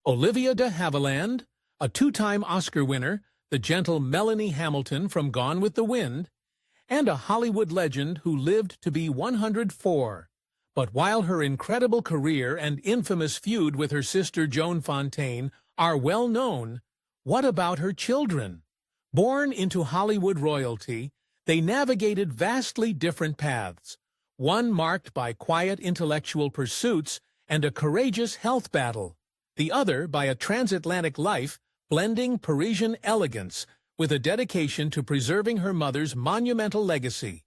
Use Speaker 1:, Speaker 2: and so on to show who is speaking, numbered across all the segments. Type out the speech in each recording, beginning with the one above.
Speaker 1: Olivia de Havilland, a two-time Oscar winner, the gentle Melanie Hamilton from Gone with the Wind, and a Hollywood legend who lived to be 104. But while her incredible career and infamous feud with her sister Joan Fontaine are well known, what about her children? Born into Hollywood royalty, they navigated vastly different paths, one marked by quiet intellectual pursuits and a courageous health battle, the other by a transatlantic life blending Parisian elegance with a dedication to preserving her mother's monumental legacy.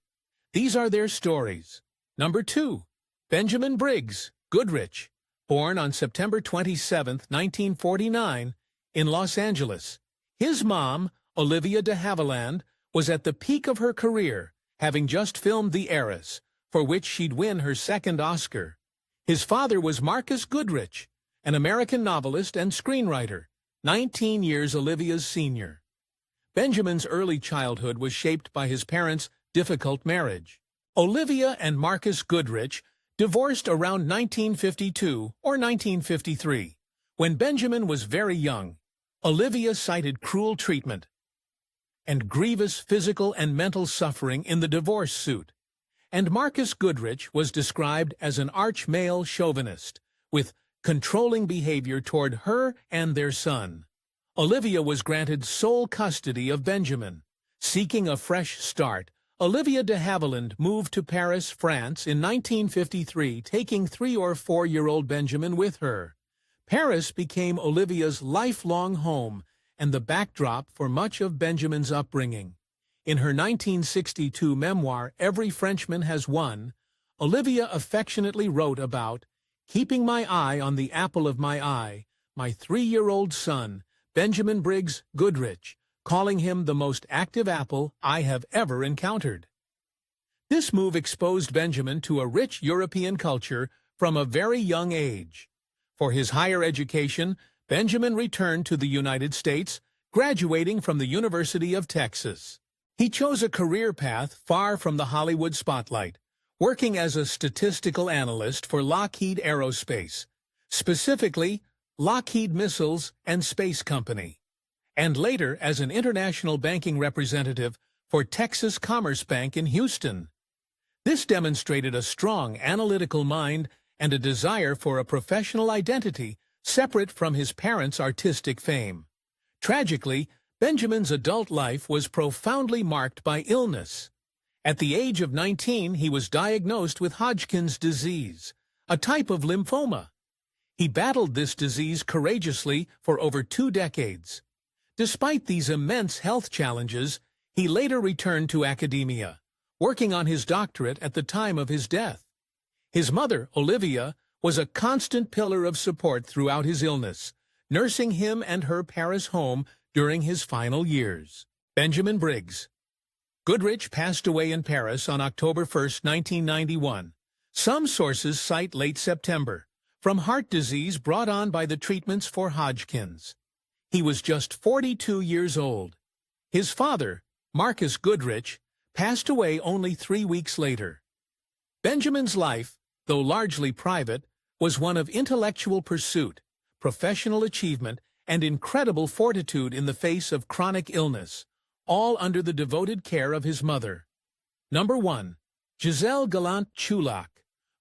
Speaker 1: These are their stories. Number 2. Benjamin Briggs, Goodrich, born on September 27, 1949, in Los Angeles. His mom, Olivia de Havilland, was at the peak of her career, having just filmed The Heiress, for which she'd win her second Oscar. His father was Marcus Goodrich, an American novelist and screenwriter, 19 years Olivia's senior. Benjamin's early childhood was shaped by his parents' difficult marriage. Olivia and Marcus Goodrich divorced around 1952 or 1953. When Benjamin was very young, Olivia cited cruel treatment and grievous physical and mental suffering in the divorce suit, and Marcus Goodrich was described as an arch-male chauvinist, with controlling behavior toward her and their son. Olivia was granted sole custody of Benjamin. Seeking a fresh start, Olivia de Havilland moved to Paris, France in 1953, taking 3- or 4-year-old Benjamin with her. Paris became Olivia's lifelong home and the backdrop for much of Benjamin's upbringing. In her 1962 memoir, Every Frenchman Has One, Olivia affectionately wrote about keeping my eye on the apple of my eye, my 3-year-old son, Benjamin Briggs Goodrich, calling him the most active apple I have ever encountered. This move exposed Benjamin to a rich European culture from a very young age. For his higher education, Benjamin returned to the United States, graduating from the University of Texas. He chose a career path far from the Hollywood spotlight, working as a statistical analyst for Lockheed Aerospace, specifically Lockheed Missiles and Space Company, and later as an international banking representative for Texas Commerce Bank in Houston. This demonstrated a strong analytical mind and a desire for a professional identity separate from his parents' artistic fame. Tragically, Benjamin's adult life was profoundly marked by illness. At the age of 19, he was diagnosed with Hodgkin's disease, a type of lymphoma. He battled this disease courageously for over 2 decades. Despite these immense health challenges, he later returned to academia, working on his doctorate at the time of his death. His mother, Olivia, was a constant pillar of support throughout his illness, nursing him and her Paris home during his final years. Benjamin Briggs Goodrich passed away in Paris on October 1, 1991. Some sources cite late September, from heart disease brought on by the treatments for Hodgkin's. He was just 42 years old. His father, Marcus Goodrich, passed away only 3 weeks later. Benjamin's life, though largely private, was one of intellectual pursuit, professional achievement, and incredible fortitude in the face of chronic illness, all under the devoted care of his mother. Number 1. Giselle Galante Chulak.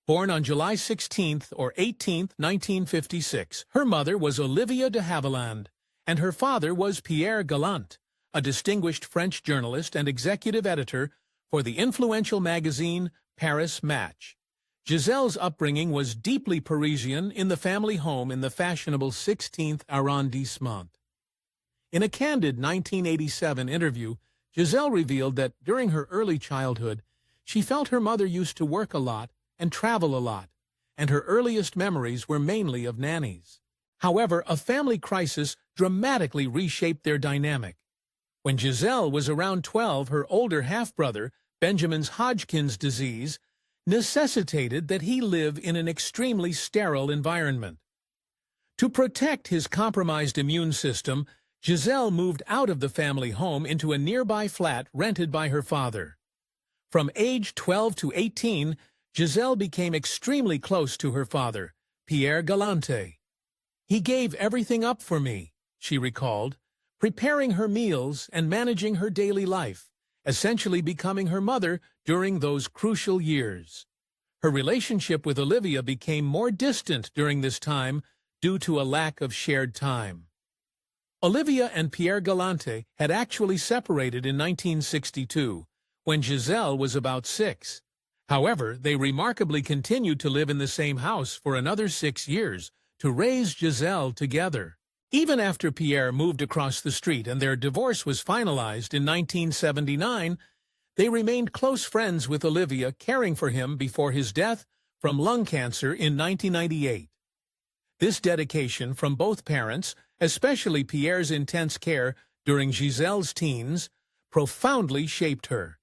Speaker 1: Born on July 16 or 18, 1956, her mother was Olivia de Havilland, and her father was Pierre Galante, a distinguished French journalist and executive editor for the influential magazine Paris Match. Giselle's upbringing was deeply Parisian in the family home in the fashionable 16th arrondissement. In a candid 1987 interview, Giselle revealed that during her early childhood, she felt her mother used to work a lot and travel a lot, and her earliest memories were mainly of nannies. However, a family crisis dramatically reshaped their dynamic. When Giselle was around 12, her older half-brother, Benjamin's Hodgkin's disease, necessitated that he live in an extremely sterile environment. To protect his compromised immune system, Giselle moved out of the family home into a nearby flat rented by her father. From age 12 to 18, Giselle became extremely close to her father, Pierre Galante. "He gave everything up for me," she recalled, preparing her meals and managing her daily life, essentially becoming her mother during those crucial years. Her relationship with Olivia became more distant during this time due to a lack of shared time. Olivia and Pierre Galante had actually separated in 1962, when Giselle was about 6. However, they remarkably continued to live in the same house for another 6 years to raise Giselle together. Even after Pierre moved across the street and their divorce was finalized in 1979, they remained close friends with Olivia, caring for him before his death from lung cancer in 1998. This dedication from both parents, especially Pierre's intense care during Giselle's teens, profoundly shaped her.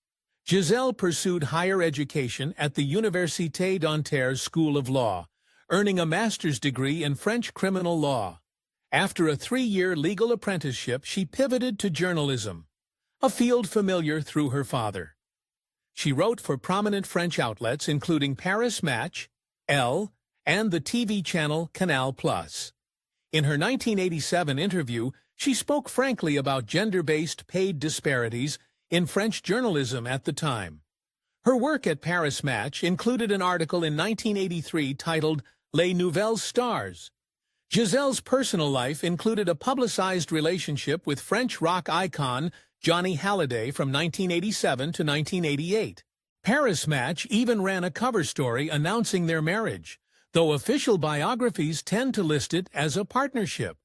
Speaker 1: Giselle pursued higher education at the Université d'Anvers School of Law, earning a master's degree in French criminal law. After a 3-year legal apprenticeship, she pivoted to journalism, a field familiar through her father. She wrote for prominent French outlets including Paris Match, Elle, and the TV channel Canal+. In her 1987 interview, she spoke frankly about gender-based paid disparities in French journalism at the time. Her work at Paris Match included an article in 1983 titled Les Nouvelles Stars. Giselle's personal life included a publicized relationship with French rock icon Johnny Hallyday from 1987 to 1988. Paris Match even ran a cover story announcing their marriage, though official biographies tend to list it as a partnership.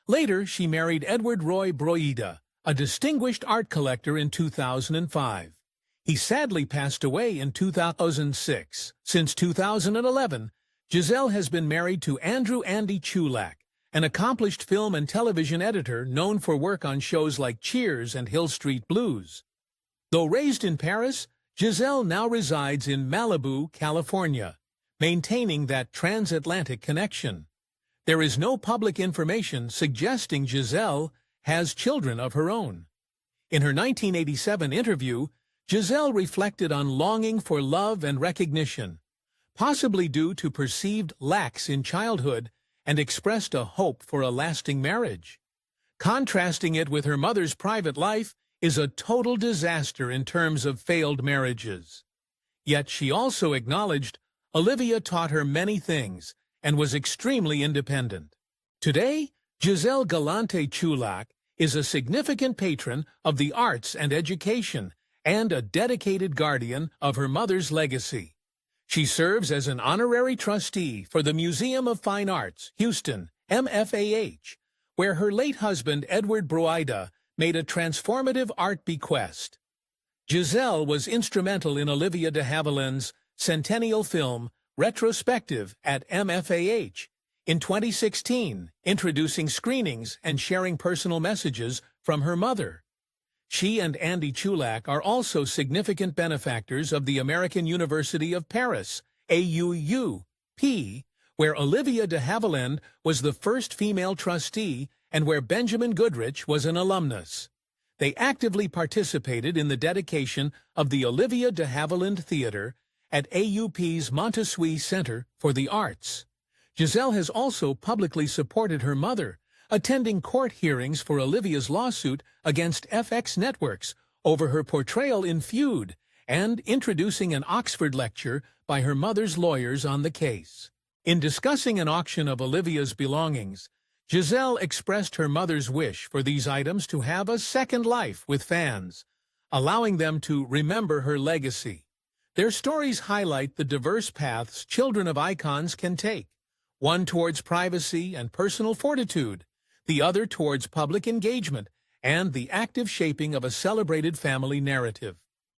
Speaker 1: Later, she married Edward Roy Broida, a distinguished art collector, in 2005. He sadly passed away in 2006. Since 2011, Giselle has been married to Andrew Andy Chulak, an accomplished film and television editor known for work on shows like Cheers and Hill Street Blues. Though raised in Paris, Giselle now resides in Malibu, California, maintaining that transatlantic connection. There is no public information suggesting Giselle has children of her own. In her 1987 interview, Giselle reflected on longing for love and recognition, possibly due to perceived lacks in childhood, and expressed a hope for a lasting marriage. Contrasting it with her mother's private life is a total disaster in terms of failed marriages. Yet she also acknowledged Olivia taught her many things and was extremely independent. Today, Giselle Galante Chulak is a significant patron of the arts and education and a dedicated guardian of her mother's legacy. She serves as an honorary trustee for the Museum of Fine Arts, Houston, MFAH, where her late husband Edward Broida made a transformative art bequest. Giselle was instrumental in Olivia de Havilland's centennial film retrospective at MFAH in 2016, introducing screenings and sharing personal messages from her mother. She and Andy Chulak are also significant benefactors of the American University of Paris, AUUP, where Olivia de Havilland was the first female trustee and where Benjamin Goodrich was an alumnus. They actively participated in the dedication of the Olivia de Havilland Theater at AUP's Montessuie Center for the Arts. Giselle has also publicly supported her mother, attending court hearings for Olivia's lawsuit against FX Networks over her portrayal in Feud, and introducing an Oxford lecture by her mother's lawyers on the case. In discussing an auction of Olivia's belongings, Giselle expressed her mother's wish for these items to have a second life with fans, allowing them to remember her legacy. Their stories highlight the diverse paths children of icons can take, one towards privacy and personal fortitude, the other towards public engagement and the active shaping of a celebrated family narrative.